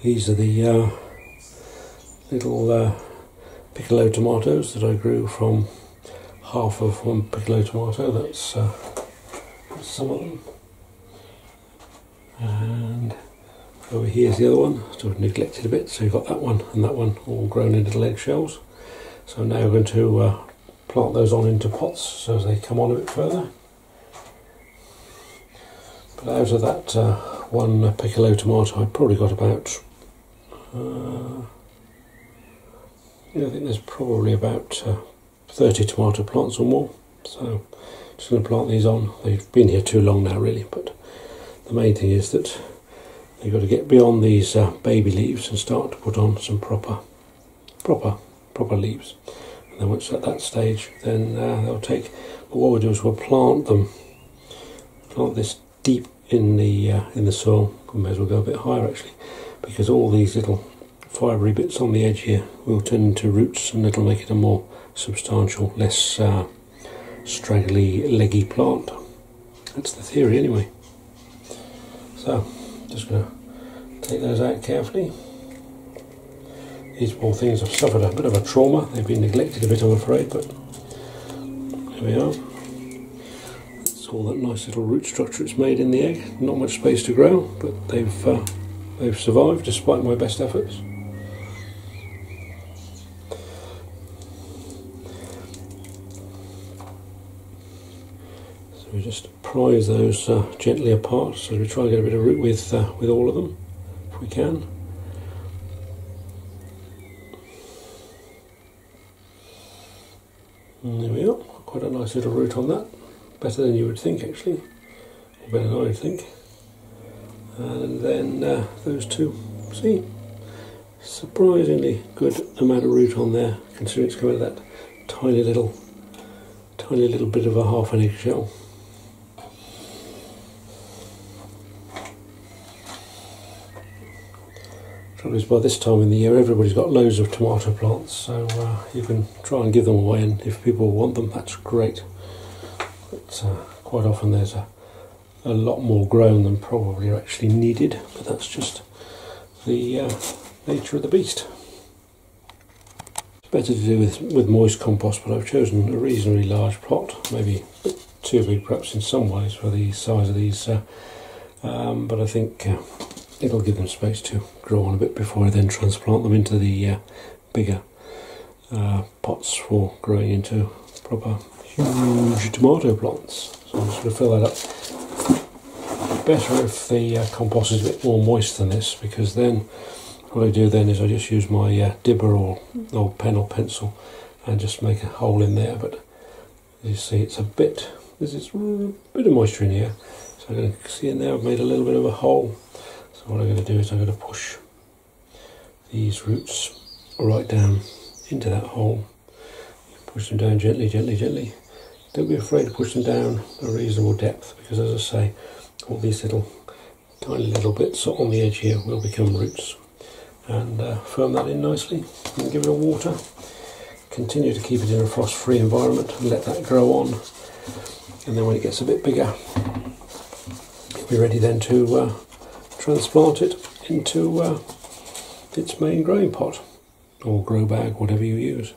These are the little Piccolo tomatoes that I grew from half of one Piccolo tomato. That's some of them. And over here's the other one, sort of neglected a bit, so you've got that one and that one all grown in little eggshells. So now we're going to plant those on into pots so as they come on a bit further. But out of that one Piccolo tomato, I've probably got about I think there's probably about 30 tomato plants or more. So just going to plant these on. They've been here too long now really, but the main thing is that you've got to get beyond these baby leaves and start to put on some proper leaves. And then once at that stage, then they'll take. But what we'll do is we'll plant this deep in the soil. We may as well go a bit higher actually, because all these little fibrous bits on the edge here will turn into roots, and it'll make it a more substantial, less straggly, leggy plant. That's the theory anyway. So just going to take those out carefully. These poor things have suffered a bit of a trauma. They've been neglected a bit, I'm afraid, but there we are. That's all that nice little root structure it's made in the egg. Not much space to grow, but they've survived despite my best efforts. So we just prise those gently apart, so we try to get a bit of root with all of them, if we can. And there we are, quite a nice little root on that. Better than you would think actually, or better than I would think. And then those two, see, surprisingly good amount of root on there, considering it's coming out of that tiny little bit of a half an eggshell. Trouble is, by this time in the year everybody's got loads of tomato plants, so you can try and give them away, and if people want them, that's great. But quite often there's a lot more grown than probably are actually needed, but that's just the nature of the beast. It's better to do with moist compost, but I've chosen a reasonably large plot, maybe a bit too big perhaps in some ways for the size of these, but I think it'll give them space to grow on a bit before I then transplant them into the bigger pots for growing into proper huge tomato plants. So I'm just going to fill that up. Better if the compost is a bit more moist than this, because then what I do then is I just use my dibber or pen or pencil and just make a hole in there. But as you see, it's there's a bit of moisture in here, so I'm going to see in there I've made a little bit of a hole. So what I'm going to do is I'm going to push these roots right down into that hole. Push them down gently, gently, gently. Don't be afraid to push them down a reasonable depth, because as I say, all these tiny little bits on the edge here will become roots. And firm that in nicely and give it a water. Continue to keep it in a frost-free environment and let that grow on. And then when it gets a bit bigger, you'll be ready then to transplant it into its main growing pot or grow bag, whatever you use.